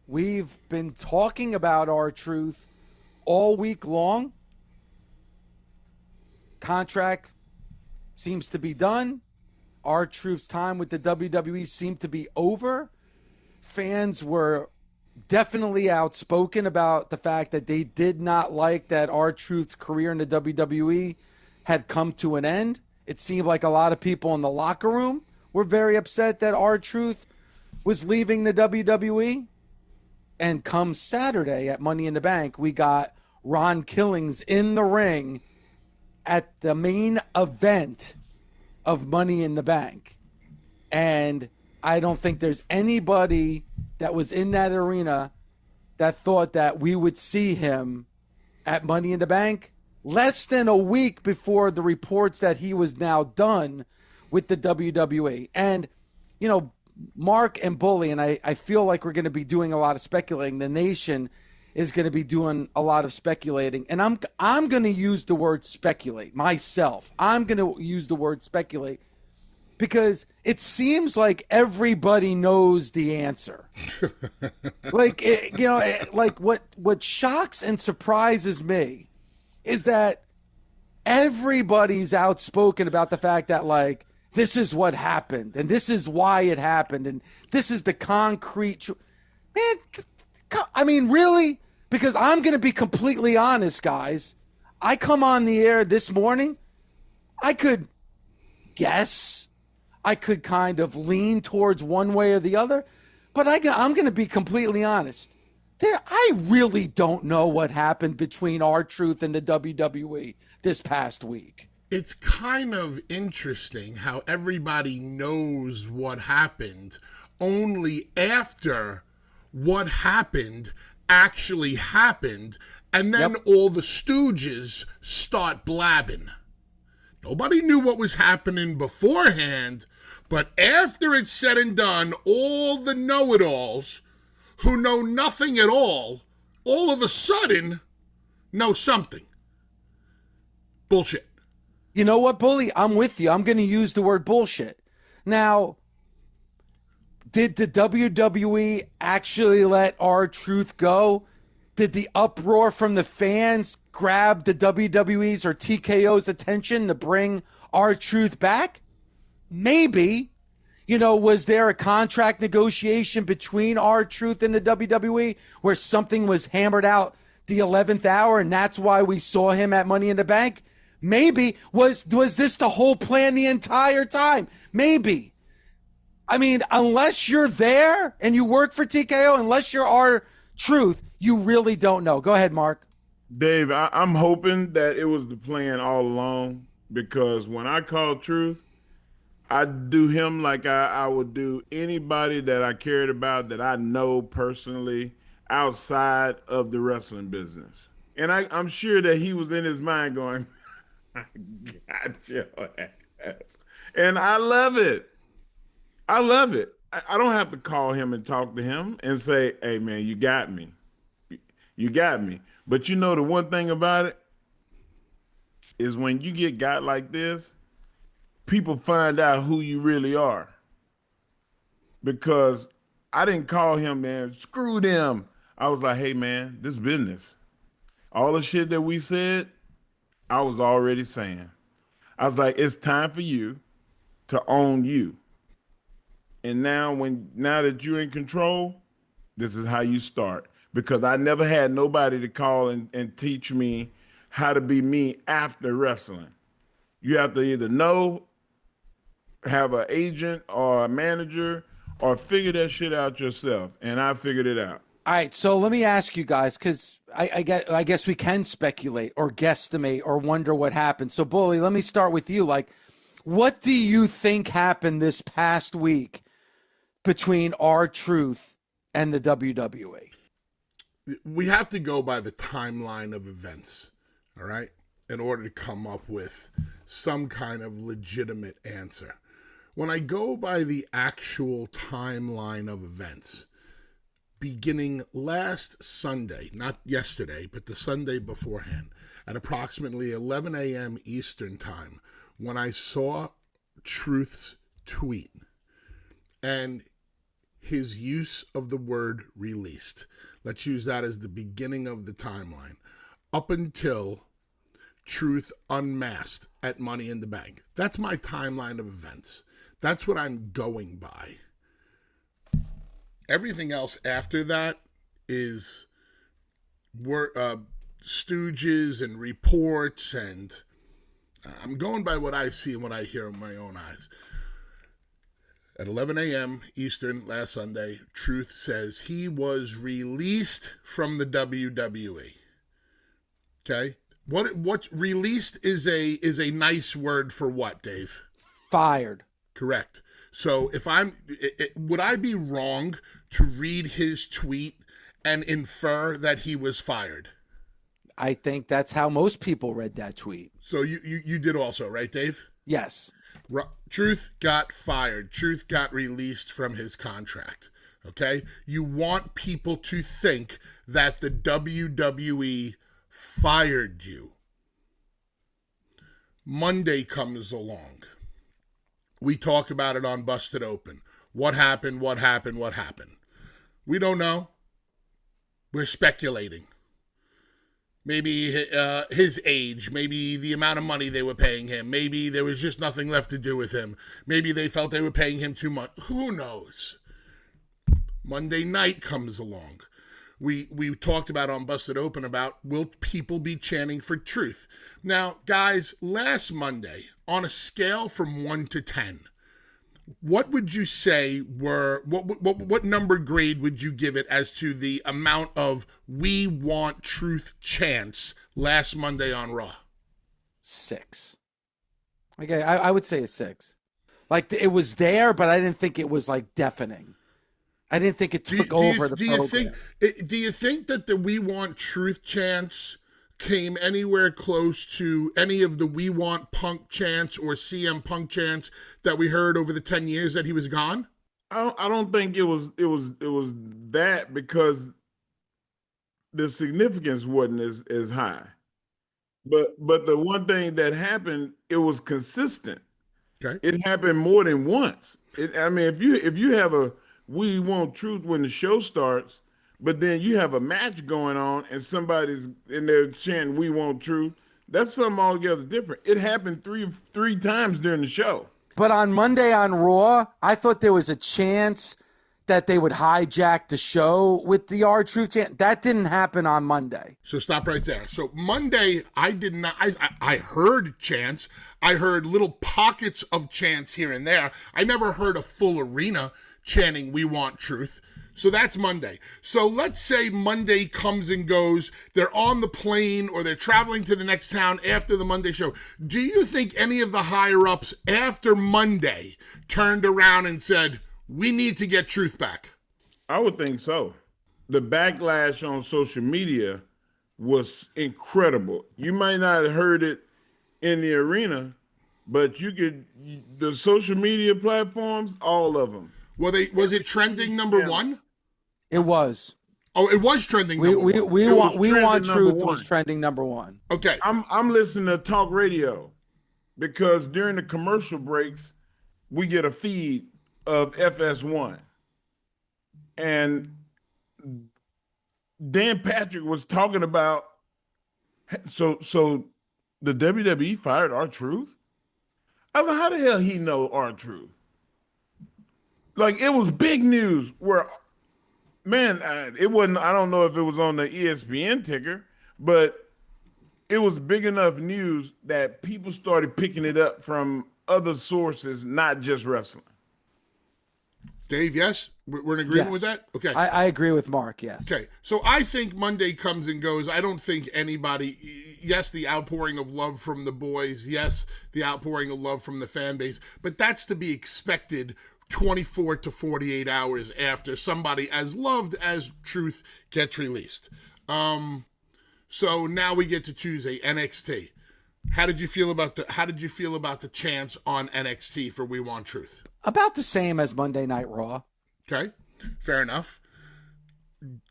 We've been talking about R-Truth all week long. Contract seems to be done. R-Truth's time with the WWE seemed to be over. Fans were definitely outspoken about the fact that they did not like that R-Truth's career in the WWE had come to an end. It seemed like a lot of people in the locker room were very upset that R-Truth was leaving the WWE. And come Saturday at Money in the Bank, we got Ron Killings in the ring at the main event of Money in the Bank. And I don't think there's anybody that was in that arena that thought that we would see him at Money in the Bank less than a week before the reports that he was now done with the WWE. And, you know, Mark and Bully, and I feel like we're going to be doing a lot of speculating. The nation is going to be doing a lot of speculating. And I'm going to use the word speculate myself. I'm going to use the word speculate because it seems like everybody knows the answer. Like, like what shocks and surprises me is that everybody's outspoken about the fact that, like, this is what happened, and this is why it happened, and this is the concrete. Man, I mean, really? Because I'm going to be completely honest, guys. I come on the air this morning. I could guess. I could kind of lean towards one way or the other. But I'm going to be completely honest. I really don't know what happened between R-Truth and the WWE this past week. It's kind of interesting how everybody knows what happened only after what happened actually happened, and then all the stooges start blabbing. Nobody knew what was happening beforehand, but after it's said and done, all the know-it-alls who know nothing at all of a sudden know something. Bullshit. You know what, Bully? I'm with you. I'm going to use the word bullshit. Now, did the WWE actually let R-Truth go? Did the uproar from the fans grab the WWE's or TKO's attention to bring R-Truth back? Maybe. You know, was there a contract negotiation between R-Truth and the WWE where something was hammered out the 11th hour and that's why we saw him at Money in the Bank? Maybe. Was this the whole plan the entire time? Maybe. I mean, unless you're there and you work for TKO, unless you're R-Truth, you really don't know. Go ahead, Mark. Dave, I'm hoping that it was the plan all along, because when I call Truth, I do him like I would do anybody that I cared about that I know personally outside of the wrestling business. And I'm sure that he was in his mind going, I got your ass. And I love it. I love it. I don't have to call him and talk to him and say, hey, man, you got me. You got me. But you know the one thing about it is when you get got like this, people find out who you really are. Because I didn't call him, man, screw them. I was like, hey, man, this business. All the shit that we said, I was already saying. I was like, it's time for you to own you. And now that you're in control, this is how you start. Because I never had nobody to call and teach me how to be me after wrestling. You have to either know, have an agent or a manager, or figure that shit out yourself. And I figured it out. All right, so let me ask you guys, because I guess we can speculate or guesstimate or wonder what happened. So, Bully, let me start with you. Like, what do you think happened this past week between R-Truth and the WWE? We have to go by the timeline of events, all right, in order to come up with some kind of legitimate answer. When I go by the actual timeline of events, beginning last Sunday, not yesterday, but the Sunday beforehand, at approximately 11 a.m. Eastern time, when I saw Truth's tweet, and his use of the word released. Let's use that as the beginning of the timeline. Up until Truth unmasked at Money in the Bank. That's my timeline of events. That's what I'm going by. Everything else after that is stooges and reports, and I'm going by what I see and what I hear with my own eyes. At 11 a.m. Eastern last Sunday, Truth says he was released from the WWE. Okay? What released is a nice word for what, Dave? Fired. Correct. So if would I be wrong to read his tweet and infer that he was fired? I think that's how most people read that tweet. So you did also, right, Dave? Yes. Truth got fired. Truth got released from his contract. Okay? You want people to think that the WWE fired you. Monday comes along. We talk about it on Busted Open. What happened? What happened? What happened? We don't know. We're speculating. Maybe his age, maybe the amount of money they were paying him, maybe there was just nothing left to do with him, maybe they felt they were paying him too much. Who knows? Monday night comes along. We talked about on Busted Open about, will people be chanting for truth? Now, guys, last Monday, on a scale from 1 to 10, what would you say what number grade would you give it as to the amount of "we want truth" chants last Monday on Raw? 6. Okay, I would say a 6. Like, it was there, but I didn't think it was like deafening. I didn't think it took over the program. Do you think that the "we want truth" chants came anywhere close to any of the "we want Punk" chants or CM Punk chants that we heard over the 10 years that he was gone? I don't think it was that, because the significance wasn't as high. But the one thing that happened, it was consistent. Okay. It happened more than once. If you have a "we want truth" when the show starts, but then you have a match going on and somebody's in there chanting "we want truth," that's something altogether different. It happened three times during the show. But on Monday on Raw, I thought there was a chance that they would hijack the show with the R-Truth chant. That didn't happen on Monday. So stop right there. So Monday, I did not. I heard chants. I heard little pockets of chants here and there. I never heard a full arena chanting "we want truth." So that's Monday. So let's say Monday comes and goes. They're on the plane or they're traveling to the next town after the Monday show. Do you think any of the higher-ups after Monday turned around and said, "we need to get truth back"? I would think so. The backlash on social media was incredible. You might not have heard it in the arena, but the social media platforms, all of them. Was it trending number one? It was. Oh, it was trending number one. We want truth was trending number one. Okay. I'm listening to talk radio because during the commercial breaks, we get a feed of FS1. And Dan Patrick was talking about, so the WWE fired R-Truth? I was like, how the hell he know R-Truth? Like, it was big news where, man, it wasn't, I don't know if it was on the ESPN ticker, but it was big enough news that people started picking it up from other sources, not just wrestling. Dave, yes? We're in agreement with that? Okay. I agree with Mark, yes. Okay. So I think Monday comes and goes. I don't think anybody, yes, the outpouring of love from the boys, yes, the outpouring of love from the fan base, but that's to be expected 24 to 48 hours after somebody as loved as Truth gets released. So now we get to Tuesday, NXT. How did you feel about the chants on NXT for "we want truth"? About the same as Monday Night Raw. Okay, fair enough.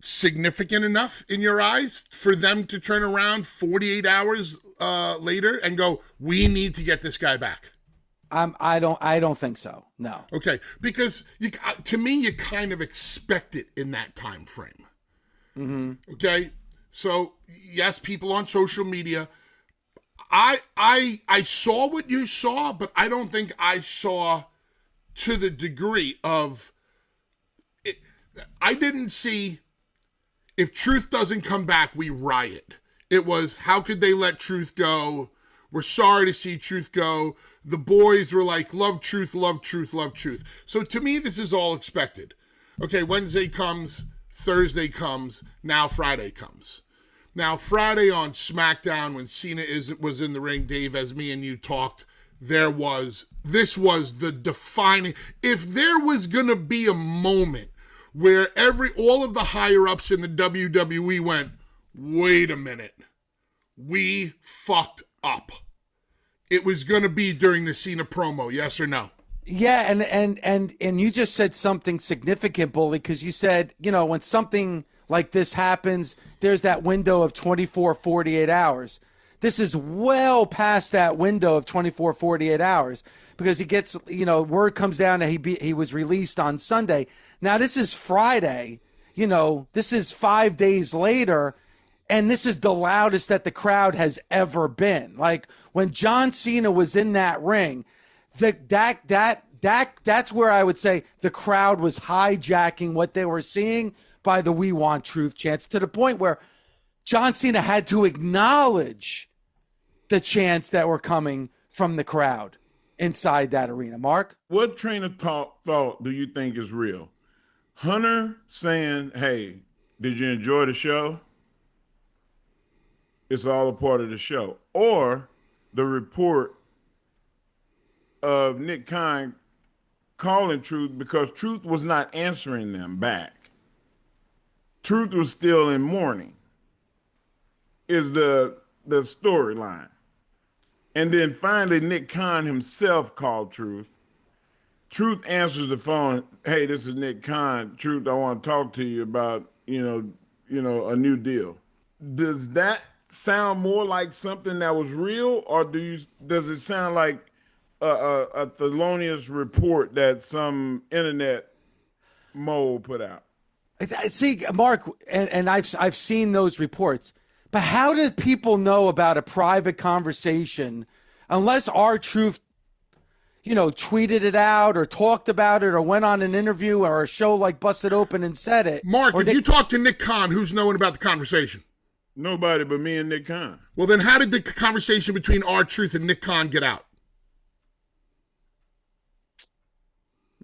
Significant enough in your eyes for them to turn around 48 hours later and go, "we need to get this guy back"? I don't think so. No. Okay, because to me, you kind of expect it in that time frame. Mm-hmm. Okay, so yes, people on social media. I saw what you saw, but I don't think I saw to the degree of it. I didn't see, if Truth doesn't come back, we riot. It was, how could they let Truth go? We're sorry to see Truth go. The boys were like, love Truth, love Truth, love Truth. So to me, this is all expected. Okay, Wednesday comes, Thursday comes, now Friday comes. Now, Friday on SmackDown, when Cena was in the ring, Dave, as me and you talked, this was the defining. If there was going to be a moment where all of the higher-ups in the WWE went, wait a minute, we fucked up, it was going to be during the Cena promo, yes or no? Yeah, and you just said something significant, Bully, because you said, when something like this happens, there's that window of 24, 48 hours. This is well past that window of 24, 48 hours because he gets, word comes down that he was released on Sunday. Now, this is Friday. This is 5 days later, and this is the loudest that the crowd has ever been. Like, when John Cena was in that ring, that's where I would say the crowd was hijacking what they were seeing by the "We Want Truth" chants, to the point where John Cena had to acknowledge the chants that were coming from the crowd inside that arena. Mark? What train of thought do you think is real? Hunter saying, hey, did you enjoy the show? It's all a part of the show. Or the report of Nick Khan calling Truth because Truth was not answering them back. Truth was still in mourning, is the storyline. And then finally, Nick Khan himself called Truth. Truth answers the phone. Hey, this is Nick Khan. Truth, I want to talk to you about, a new deal. Does that sound more like something that was real, or does it sound like a felonious report that some internet mole put out? See, Mark, and I've seen those reports, but how do people know about a private conversation unless R-Truth, tweeted it out or talked about it or went on an interview or a show like Busted Open and said it? Mark, if you talk to Nick Khan, who's knowing about the conversation? Nobody but me and Nick Khan. Well, then how did the conversation between R-Truth and Nick Khan get out?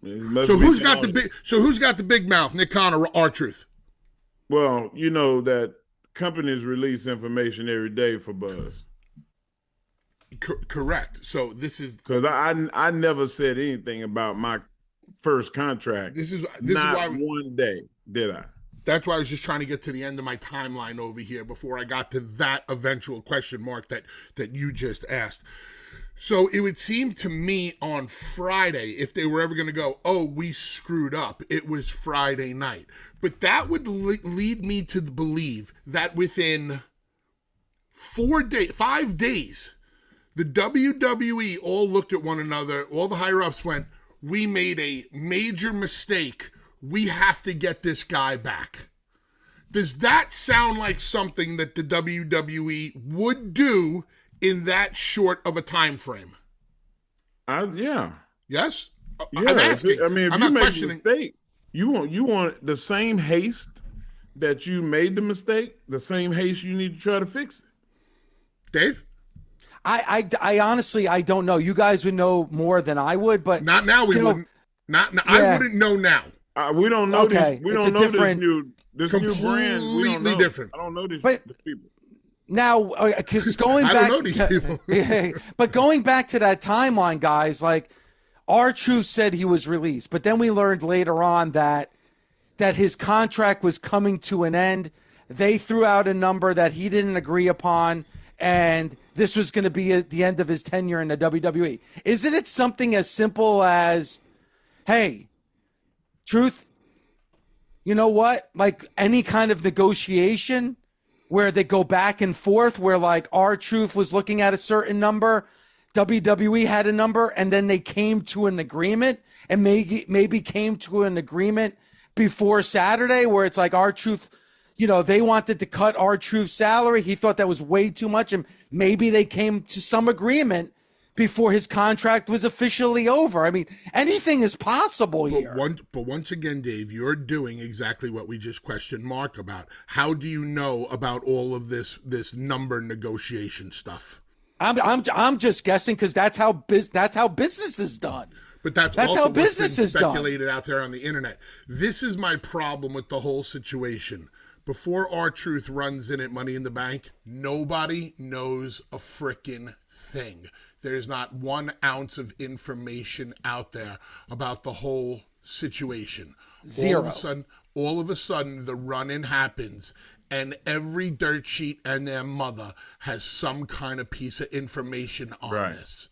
So who's got the big mouth, Nick Khan or R-Truth? Well, you know that companies release information every day for buzz. Correct. So this is because I never said anything about my first contract. This is not why one day did I. That's why I was just trying to get to the end of my timeline over here before I got to that eventual question mark that you just asked. So it would seem to me on Friday, if they were ever going to go, oh, we screwed up, it was Friday night. But that would lead me to believe that within 5 days, the WWE all looked at one another, all the higher-ups went, we made a major mistake. We have to get this guy back. Does that sound like something that the WWE would do in that short of a time frame? Yeah. Yes? Yeah. I'm asking. I mean, if I'm you not make questioning. a mistake, you want the same haste that you made the mistake, the same haste you need to try to fix it. Dave? I honestly, I don't know. You guys would know more than I would, but not now. We wouldn't. Not. Yeah. I wouldn't know now. We don't know. Okay. We don't know this new brand. We don't know. Different. I don't know these people. Now, because going back, I don't know these people. But going back to that timeline, guys, like R-Truth said he was released, but then we learned later on that his contract was coming to an end. They threw out a number that he didn't agree upon, and this was going to be at the end of his tenure in the WWE. Isn't it something as simple as, hey, Truth, you know what? Like any kind of negotiation where they go back and forth, where like R-Truth was looking at a certain number, WWE had a number and then they came to an agreement and maybe came to an agreement before Saturday where it's like R-Truth, they wanted to cut R-Truth's salary. He thought that was way too much. And maybe they came to some agreement before his contract was officially over. I mean, anything is possible here. But once again, Dave, you're doing exactly what we just questioned Mark about. How do you know about all of this number negotiation stuff? I'm just guessing because that's how business is done. But that's also how business is speculated out there on the internet. This is my problem with the whole situation. Before R-Truth runs in at Money in the Bank, nobody knows a frickin' thing. There's not 1 ounce of information out there about the whole situation. Zero. All of a sudden, the run-in happens, and every dirt sheet and their mother has some kind of piece of information on this.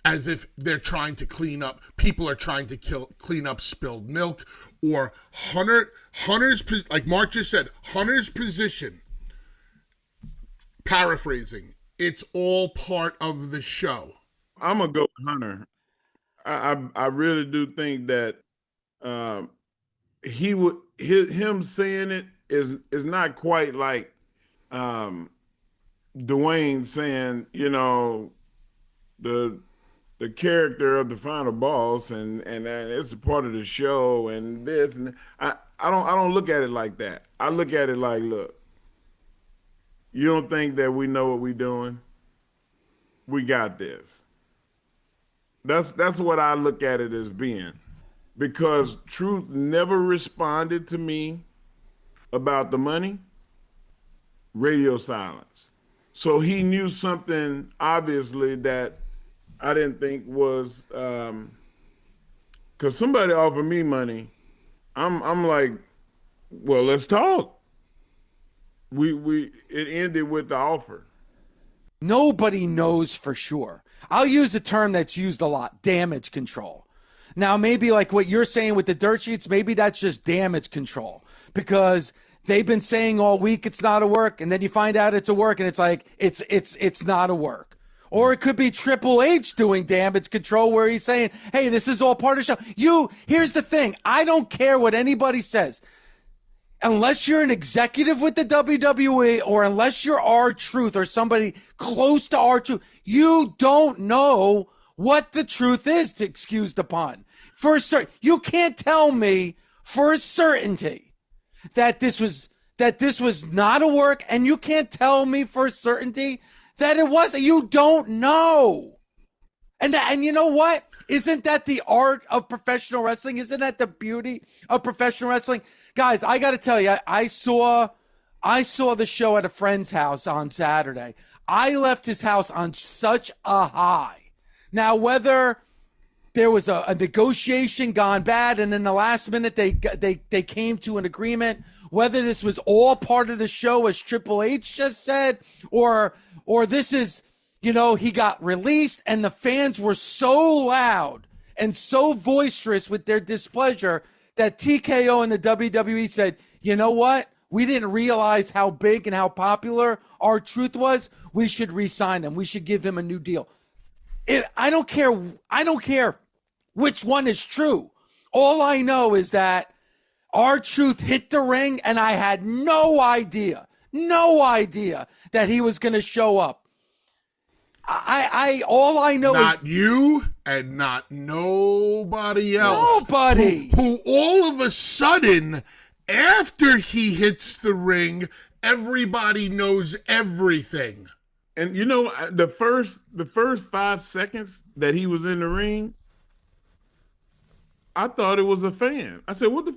As if they're trying to clean up, people are trying to clean up spilled milk, or Hunter's, like Mark just said, Hunter's position, paraphrasing, it's all part of the show. I'm going to go with Hunter. I really do think that him saying it is not quite like Dwayne saying, the character of the final boss and it's a part of the show and this and I don't look at it like that. I look at it like, look, you don't think that we know what we're doing? We got this. That's what I look at it as being, because Truth never responded to me about the money. Radio silence. So he knew something obviously that I didn't think was, because somebody offered me money. I'm like, well, let's talk. It ended with the offer. Nobody knows for sure. I'll use a term that's used a lot: damage control. Now, maybe like what you're saying with the dirt sheets, maybe that's just damage control, because they've been saying all week it's not a work, and then you find out it's a work, and it's like it's not a work. Or it could be Triple H doing damage control where he's saying, hey, this is all part of the show. Here's the thing. I don't care what anybody says. Unless you're an executive with the WWE or unless you're R-Truth or somebody close to R-Truth, you don't know what the truth is, to excuse the pun. You can't tell me for a certainty that this was not a work, and you can't tell me for a certainty that it wasn't. You don't know. And you know what? Isn't that the art of professional wrestling? Isn't that the beauty of professional wrestling? Guys, I got to tell you, I saw the show at a friend's house on Saturday. I left his house on such a high. Now, whether there was a negotiation gone bad and in the last minute they came to an agreement, whether this was all part of the show, as Triple H just said, or this is, he got released and the fans were so loud and so boisterous with their displeasure that TKO and the WWE said, you know what? We didn't realize how big and how popular R-Truth was. We should re-sign him. We should give him a new deal. I don't care which one is true. All I know is that R-Truth hit the ring and I had no idea that he was going to show up. All I know not is you and not nobody else. Nobody. Who all of a sudden, after he hits the ring, everybody knows everything. And the first 5 seconds that he was in the ring, I thought it was a fan. I said, what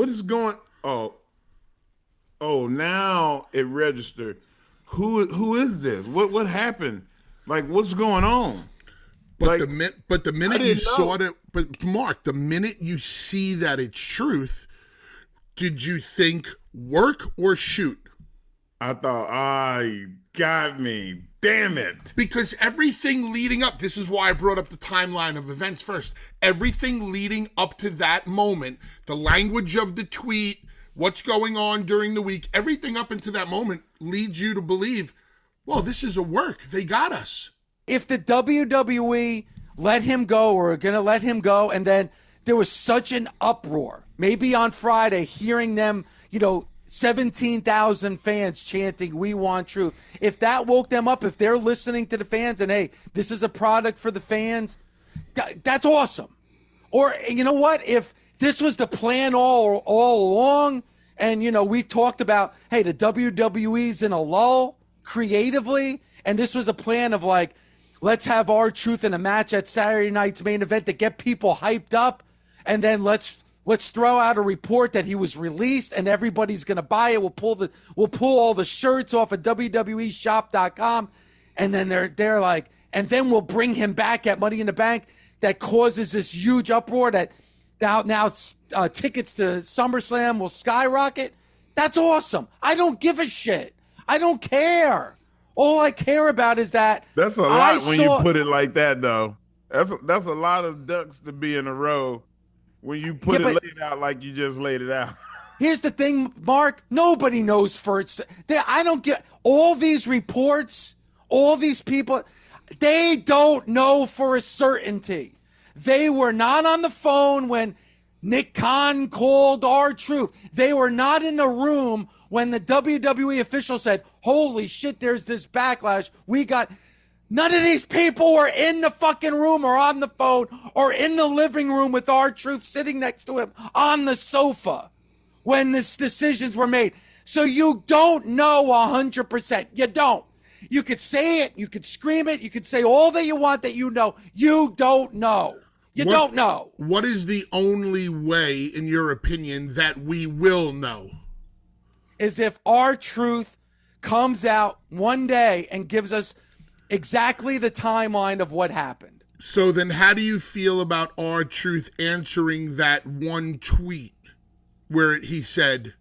is going? Oh, now it registered. Who is this? What happened? Like, what's going on? But the minute you saw it, but Mark, the minute you see that it's truth, did you think work or shoot? I thought, you got me. Damn it. Because everything leading up, this is why I brought up the timeline of events first. Everything leading up to that moment, the language of the tweet, what's going on during the week, everything up into that moment leads you to believe, well, this is a work. They got us. if the WWE let him go or are going to let him go, and then there was such an uproar, maybe on Friday, hearing them, 17,000 fans chanting, "We want truth." If that woke them up, if they're listening to the fans and, hey, this is a product for the fans, that's awesome. Or, you know what? If this was the plan all along, and, we've talked about, hey, the WWE's in a lull creatively, and this was a plan of like, let's have R-Truth in a match at Saturday night's main event to get people hyped up, and then let's throw out a report that he was released and everybody's going to buy it. We'll pull all the shirts off of WWEshop.com, and then they're like, and then we'll bring him back at Money in the Bank. That causes this huge uproar that now tickets to SummerSlam will skyrocket. That's awesome. I don't give a shit. I don't care. All I care about is that that's a lot when you put it like that, though. That's a lot of ducks to be in a row when you put it laid out like you just laid it out. Here's the thing, Mark. Nobody knows for it. I don't get all these reports, all these people. They don't know for a certainty. They were not on the phone when Nick Khan called R-Truth. They were not in the room when the WWE official said, "Holy shit, there's this backlash." None of these people were in the fucking room or on the phone or in the living room with R-Truth sitting next to him on the sofa when these decisions were made. So you don't know 100%. You don't. You could say it, you could scream it, you could say all that you want that you know. You don't know. You don't know. What is the only way, in your opinion, that we will know? Is if R-Truth comes out one day and gives us exactly the timeline of what happened. So then how do you feel about R-Truth answering that one tweet where he said,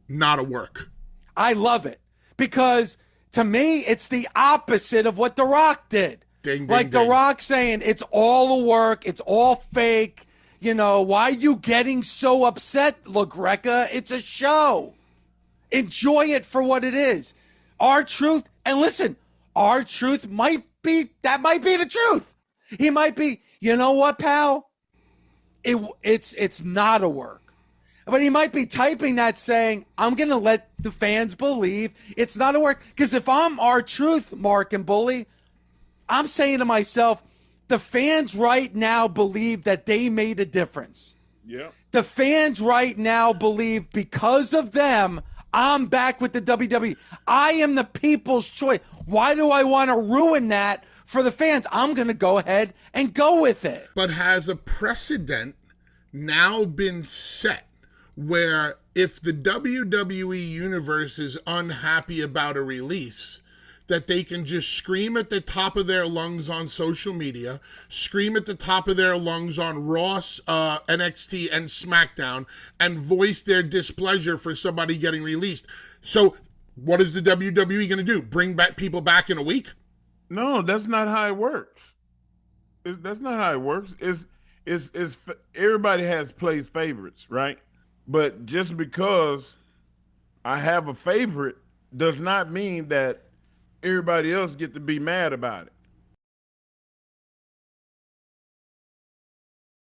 "Not a work"? I love it because to me, it's the opposite of what The Rock did. Ding, like ding, The Rock saying, it's all a work, it's all fake. Why are you getting so upset, LaGreca? It's a show. Enjoy it for what it is. R-Truth, and listen, R-Truth might be the truth. He might be, you know what, pal? It's not a work. But he might be typing that saying, I'm going to let the fans believe it's not a work. Because if I'm R-Truth, Mark and Bully, I'm saying to myself, the fans right now believe that they made a difference. Yeah. The fans right now believe because of them, I'm back with the WWE. I am the people's choice. Why do I want to ruin that for the fans? I'm going to go ahead and go with it. But has a precedent now been set where if the WWE universe is unhappy about a release, that they can just scream at the top of their lungs on social media, scream at the top of their lungs on Raw, NXT, and SmackDown, and voice their displeasure for somebody getting released? So what is the WWE going to do? Bring back people back in a week? No, that's not how it works. That's not how it works. It's everybody plays favorites, right? But just because I have a favorite does not mean that everybody else get to be mad about it.